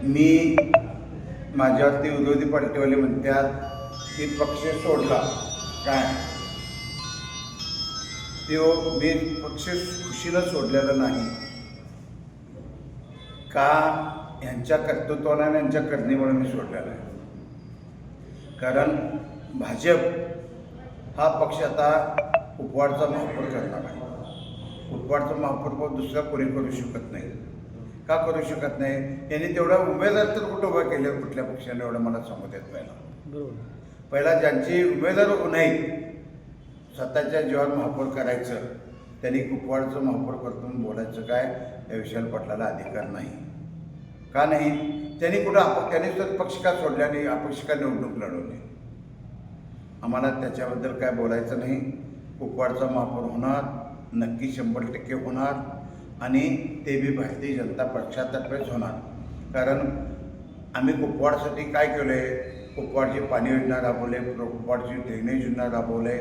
मी माझ्यावरती विरोधी पार्टीवाले म्हणतात की पक्ष सोडला काय तो मी पक्ष खुशीनं सोडलेला नाही का यांच्या कर्तृत्वाने आणि यांच्या करणीमुळे मी सोडलेला आहे. कारण भाजप हा पक्ष आता उपवाडचा महापौर करणार आहे. उपवाडचा महापौर दुसरा कोणी करू शकत नाही. का करू शकत नाही? यांनी तेवढा उमेदवार तर कुठं उभा केले कुठल्या पक्षाने एवढं मला सांगू देत पहिला ज्यांची उमेदवार नाही स्वतःच्या जीवावर महापौर करायचं त्यांनी कुपवाडचं महापौर करतो बोलायचं काय या विषयाला पटलाला अधिकार नाही. का नाही? त्यांनी कुठं त्यांनी तर पक्ष का सोडले आणि अपक्ष का निवडणूक लढवली? आम्हाला त्याच्याबद्दल काय बोलायचं नाही. कुपवाडचा महापौर होणार नक्की 100% होणार आणि ते बी भारतीय जनता पक्षातर्फेच होणार. कारण आम्ही कुपवाडसाठी काय केलं आहे? कुपवाडची पाणी योजना राबवले, कुपवाडची ड्रेनेज योजना राबवले.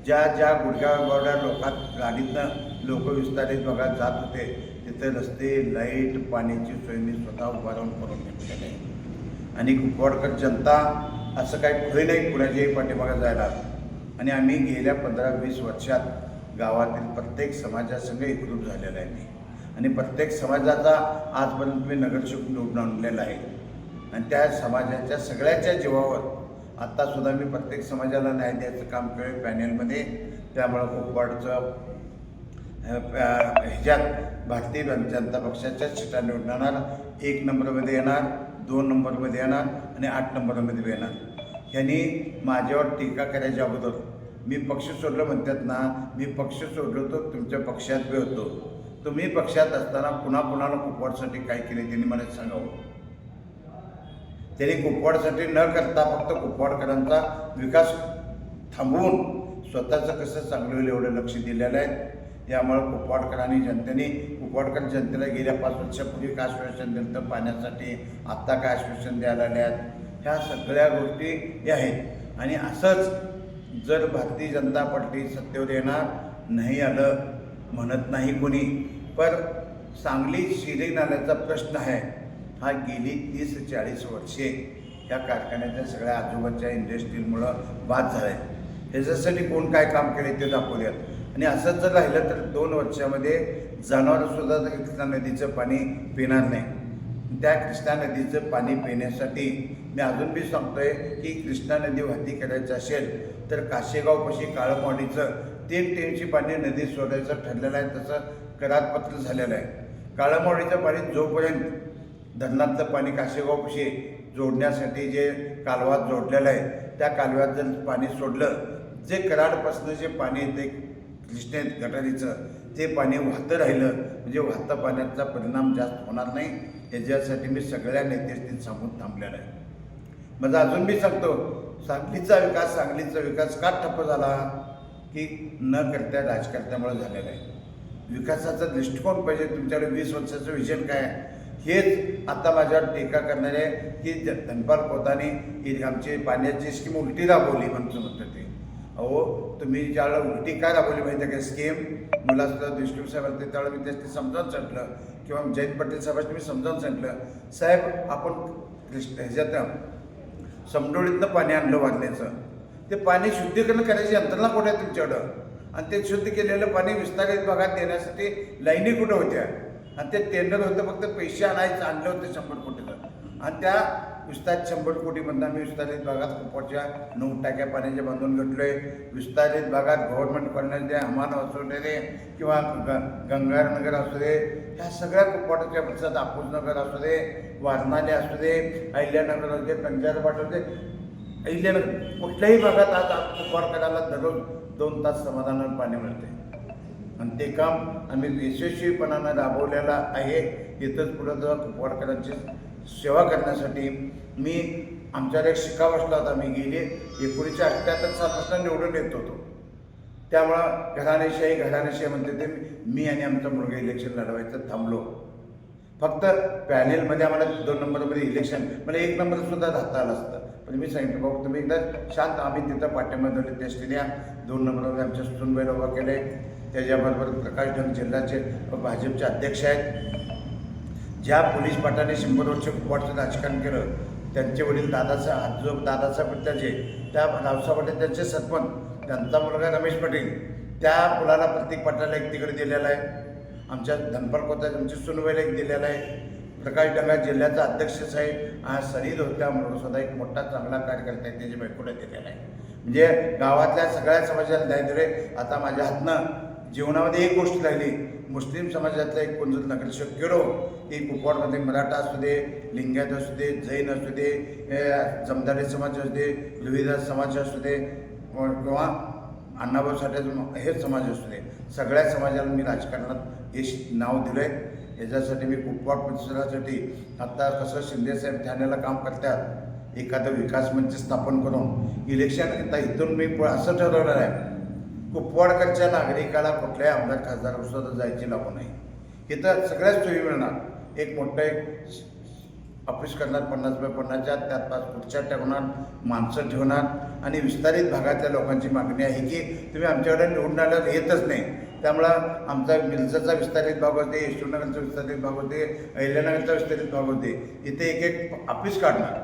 ज्या ज्या गुडघ्या लोकात गाडीतनं लोक विस्तारित भागात जात होते तिथे रस्ते लाईट पाण्याची सोय मी स्वतः उभारून करून घेतलेली आहे. आणि कुपवाडकर जनता असं काही खुळे नाही कुणाच्याही पाठीमागे जायला. आणि आम्ही गेल्या 15-20 वर्षात गावातील प्रत्येक समाजासंग एकरूप झालेला आहे मी. आणि प्रत्येक समाजाचा आजपर्यंत मी नगरसेवक निवडून आणलेला आहे. आणि त्या समाजाच्या सगळ्याच्या जीवावर आत्तासुद्धा मी प्रत्येक समाजाला न्याय द्यायचं काम केलं पॅनेलमध्ये. त्यामुळं कुपवाडचं ह्याच्यात भारतीय जनता पक्षाच्या सीटा निवडणार 1 नंबरमध्ये येणार, 2 नंबरमध्ये येणार आणि 8 नंबरमध्ये येणार. ह्यांनी माझ्यावर टीका करायच्या अगोदर मी पक्ष सोडलं म्हणतात ना, मी पक्ष सोडलो तर तुमच्या पक्षात बी होतो. तुम्ही पक्षात असताना कुणाला कुपवाडसाठी काय केले त्यांनी मला सांगावं. त्यांनी कुपवाडसाठी न करता फक्त कुपवाडकरांचा विकास थांबवून स्वतःचं कसं चांगलं होईल एवढं लक्ष दिलेलं आहे. यामुळं कुपवाडकरांनी जनतेने कुपवाडकर जनतेला गेल्या 5 वर्षापूर्वी काय आश्वासन दिलं तर पाण्यासाठी आत्ता काय आश्वासन द्यायला आहेत ह्या सगळ्या गोष्टी या आहेत. आणि असंच जर भारतीय जनता पार्टी सत्तेवर येणार नाही आलं म्हणत नाही कोणी, पण सांगली शिरी नाल्याचा प्रश्न आहे हा गेली 30-40 वर्षे ह्या कारखान्याच्या सगळ्या आजूबाजूच्या इंडस्ट्रीमुळं बाद झाला आहे. ह्याच्यासाठी कोण काय काम केले ते दाखवूयात. आणि असंच जर राहिलं तर 2 वर्षामध्ये जनावरसुद्धा कृष्णा नदीचं पाणी पिणार नाही. त्या कृष्णा नदीचं पाणी पिण्यासाठी मी अजून बी सांगतोय की कृष्णा नदी वाहती करायचं असेल तर काशेगावपाशी काळमवाडीचं 3 टीएमसी पाणी नदीत सोडायचं ठरलेलं आहे. तसं करारपत्र झालेलं आहे. काळमवाडीचं पाणी जोपर्यंत धरणातलं पाणी काशेगावपाशी जोडण्यासाठी जे कालवात जोडलेलं आहे त्या कालव्यात जर पाणी सोडलं जे कराडपासनं जे पाणी येते कृष्णेत गटारीचं ते पाणी वाहतं राहिलं म्हणजे वाहतं पाण्याचा परिणाम जास्त होणार नाही. याच्यासाठी मी सगळ्या नेत्यांनी सांगून थांबलेला आहे. माझा अजून मी सांगतो सांगलीचा विकास का ठप्प झाला की न करता राजकारण्यामुळे झालेला आहे. विकासाचा दृष्टिकोन पाहिजे. तुमच्याकडे 20 वर्षाचं विजन काय आहे हेच आता माझ्यावर टीका करणारे की धनपाल खोतानी आमची पाण्याची स्कीम उलटी राबवली म्हणतं ते. अहो तुम्ही ज्यावेळेला उलटी काय राबवली माहिती आहे का स्कीम? मुलाचं दृष्टी साहेब त्यावेळेला मी त्याची समजावून सांगितलं किंवा जयंत पाटील साहेबांनी मी समजावून सांगितलं साहेब आपण ह्याच्यात समडोळीतनं पाणी आणलं वाढण्याचं ते पाणी शुद्धीकरण करायची यंत्रणा कुठे आहे तुमच्याकडं? आणि ते शुद्ध केलेलं पाणी विस्तारित भागात देण्यासाठी लाईनी कुठं होत्या? आणि ते टेंडर होतं फक्त पैसे आणायचं आणलं होतं 100 कोटीचं. आणि त्या विस्तारित 100 कोटीमधून आम्ही विस्तारित भागात कुपवाडच्या 9 टाक्या पाण्याच्या बांधून घेतलो आहे. विस्तारित भागात गव्हर्नमेंट कॉलनीचे हमान असू दे किंवा गंगारनगर असू दे ह्या सगळ्या कुपवाडच्या परिसरात आपूसनगर असू दे, वारणाले असू दे, अहिल्यानगर असू दे, कंजारबाट असू दे, अहिल्यानगर कुठल्याही भागात आज कुपवाडकराला दररोज 2 तास समाधानानं पाणी मिळते. आणि ते काम आम्ही यशस्वीपणानं राबवलेलं आहे. इथंच पुढं जर कुपवाडकरांची सेवा करण्यासाठी मी आमच्याकडे एक शिक्का बसला होता. मी गेले 1978 सालापासून निवडून येत होतो. त्यामुळं घराणेशाही म्हणते ते मी आणि आमचा मुलगा इलेक्शन लढवायचं थांबलो. फक्त पॅनेलमध्ये आम्हाला 2 नंबरमध्ये इलेक्शन मला 1 नंबरसुद्धा राहता आलं असतं. पण मी सांगितलं भाऊ तुम्ही एकदा शांत आम्ही तिथं पाठिंबा दिले टेस्ट द्या. 2 नंबरमध्ये आमच्या सुनबाईला उभा केले. त्याच्याबरोबर प्रकाश ढंग जिल्ह्याचे भाजपचे अध्यक्ष आहेत ज्या पोलीस पाटाने 100 वर्ष कुपवाडचं राजकारण केलं, त्यांचे वडील दादासाहेब पटेलचे, त्या रावसाहेब पटेल त्यांचे सरपंच, त्यांचा मुलगा रमेश पटेल, त्या मुलाला प्रतीक पाटाला एक तिकडे दिलेला आहे. आमच्या धनपाल कोताज आमची सुनबाईला एक दिलेला आहे. प्रकाश डंगा जिल्ह्याचा अध्यक्ष साहेब सरीद होत्या म्हणून सुद्धा एक मोठा चांगला कार्यकर्ता आहे, त्याची बायकोला दिलेला आहे. म्हणजे गावातल्या सगळ्या समाजाला न्याय दिले. आता माझ्या हातनं जीवनामध्ये एक गोष्ट राहिली, मुस्लिम समाजातला एक कोण जर नगरसेवक केलो की कुपवाडमध्ये मराठा असू दे, लिंगायत असू दे, जैन असू दे, जमदारी समाज असू दे, लुईदास समाज असू दे किंवा अण्णाभाऊ साठे हे समाज असू दे, सगळ्या समाजाला मी राजकारणात यश नाव दिलं आहे. याच्यासाठी मी कुपवाड परिसरासाठी आत्ता कसं शिंदेसाहेब ठाण्याला काम करतात, एखादं विकास मंच स्थापन करून इलेक्शन आता इथून मी असं ठरवलं आहे, कुपवाडकडच्या नागरिकाला कुठल्याही आमदार खासदारासुद्धा जायची लागू नाही. इथं सगळ्याच सोयी मिळणार. एक मोठं एक ऑफिस करणार 50x50च्या, त्यात 5 खुर्च्या ठेवणार, माणसं ठेवणार आणि विस्तारित भागातल्या लोकांची मागणी आहे की तुम्ही आमच्याकडे निवडून आल्यावर येतच नाही. त्यामुळं आमचा मिरजचा विस्तारित भाग होते, यशवंतनगरचा विस्तारित भाग होते, अहिल्यानगरचा विस्तारित भाग होते. इथे एक ऑफिस काढणार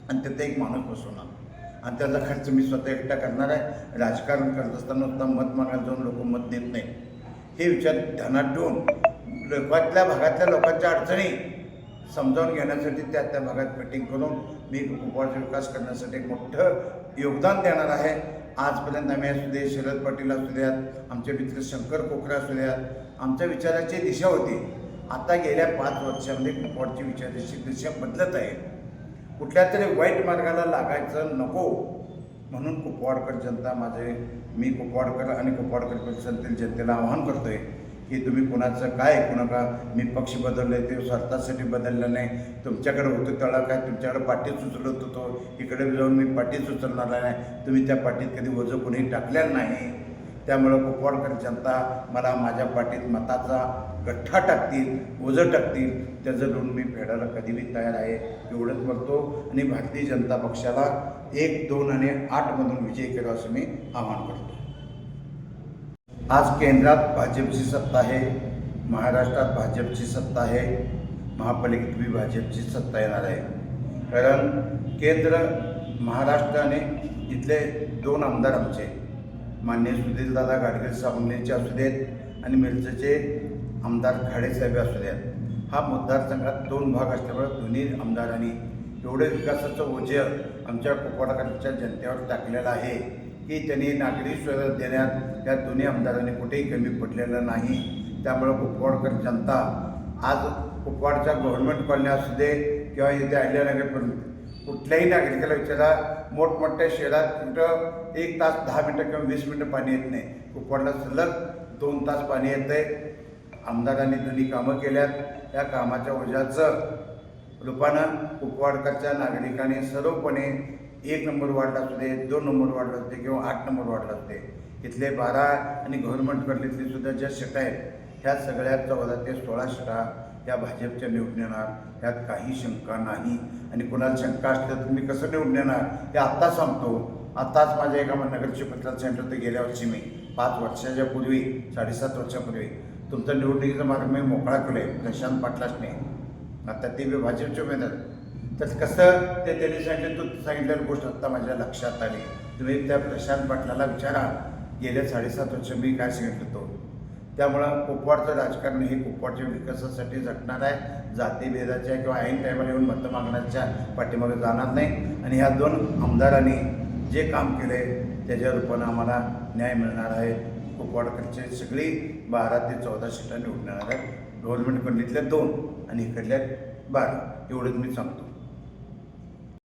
आणि तिथे एक माणूस बसवणार आणि त्याचा खर्च मी स्वतः एकटा करणार आहे. राजकारण करत असताना नुसता मत मागायला जाऊन लोक मत देत नाही, हे विचार ध्यानात ठेवून लोकातल्या भागातल्या लोकांच्या अडचणी समजावून घेण्यासाठी त्या भागात मीटिंग करून मी कुपवाडचा विकास करण्यासाठी एक मोठं योगदान देणार आहे. आजपर्यंत आम्ही असू दे, शरद पाटील असू द्यात, आमचे मित्र शंकर कोकरे असू द्यात, आमच्या विचाराची दिशा होती. आता गेल्या 5 वर्षामध्ये कुपवाडची विचाराची दिशा बदलत आहे. कुठल्या तरी वाईट मार्गाला लागायचं नको म्हणून कुपवाडकर जनता मी कुपवाडकर आणि कुपवाडकर परिसरातील जनतेला आवाहन करतो आहे की तुम्ही कुणाचं काय ऐकू नका. मी पक्ष बदलले ते स्वार्थासाठी बदललं नाही. तुमच्याकडे होतं त्याला काय तुमच्याकडे पाठीच उचलत होतो, इकडे जाऊन मी पाठीच उचलणार नाही. तुम्ही त्या पाठीत कधी ओझं कोणी टाकलेलं नाही. त्यामुळं कुपवाडकर जनता मला माझ्या पाठीत मताचा गठ्ठा टाकतील, ओझं टाकतील, त्याचं ऋण मी फेडायला कधीही तयार आहे एवढंच बोलतो. आणि भारतीय जनता पक्षाला 1, 2 आणि 8मधून विजय करा असं मी आवाहन करतो. आज केंद्रात भाजपची सत्ता आहे, महाराष्ट्रात भाजपची सत्ता आहे, महापालिकेतही भाजपची सत्ता येणार आहे. कारण केंद्र महाराष्ट्राने इथले 2 आमदार आमचे माननीय सुधीरदादा गाडगीळ सांगलीचे असू देत आणि मिरजेचे आमदार खाडेसाहेब असू द्यात. हा मतदारसंघात 2 भाग असल्यामुळे दोन्ही आमदारांनी एवढे विकासाचं ओझं आमच्या कुपवाडकरांच्या जनतेवर टाकलेलं आहे की त्यांनी नागरी सुविधा देण्यात त्या दोन्ही आमदारांनी कुठेही कमी पडलेलं नाही. त्यामुळं कुपवाडकर जनता आज कुपवाडच्या गव्हर्नमेंट कॉलनी असू दे किंवा इथे अहिल्यानगरपर्यंत कुठल्याही नागरिकाला विचारा, मोठमोठ्या शहरात कुठं 1 तास 10 मिनटं किंवा 20 मिनटं पाणी येत नाही. कुपवाडला सलग 2 तास पाणी येतं आहे. आमदारांनी दोन्ही कामं केल्यात. त्या कामाच्या ओझ्याचं रूपानं कुपवाडकरच्या नागरिकांनी सर्वपणे 1 नंबर वाढला असू दे, 2 नंबर वाढला असू दे किंवा 8 नंबर वाढला असू दे, इथले 12 आणि गव्हर्नमेंट कडलीतली सुद्धा ज्या सीटा आहेत ह्या सगळ्या 14 ते 16 सीटा या भाजपच्या निवडून येणार, यात काही शंका नाही. आणि कोणाला शंका असल्या तर मी कसं निवडून येणार हे आत्ता सांगतो. आत्ताच माझ्या एका नगरचे पत्रात सांगितलं होतं गेल्या वर्षी मी 5 वर्षाच्या पूर्वी 7.5 वर्षापूर्वी तुमचा निवडणुकीचा मार्ग मी मोकळा केला आहे प्रशांत पाटलाच नाही. आता ते भाजपचे उमेदवार तर कसं ते त्यांनी सांगितलेली गोष्ट आत्ता माझ्या लक्षात आली. तुम्ही त्या प्रशांत पाटलाला विचारा गेल्या 7.5 वर्ष मी काय सांगितलं होतो. त्यामुळं कुपवाडचं राजकारण हे कुपवाडच्या विकासासाठी झटणार आहे. जातीभेदाच्या किंवा ऐन टायमाला येऊन मतं मागण्याच्या पाठीमागे जाणार नाही. आणि ह्या 2 आमदारांनी जे काम केलं आहे त्याच्या रूपानं आम्हाला न्याय मिळणार आहे. कुपवाडकडचे सगळी 12 ते 14 सीटा निवडून येणार आहेत. गव्हर्नमेंट कडलीतल्या 2 आणि इकडल्या 12 एवढंच मी सांगतो.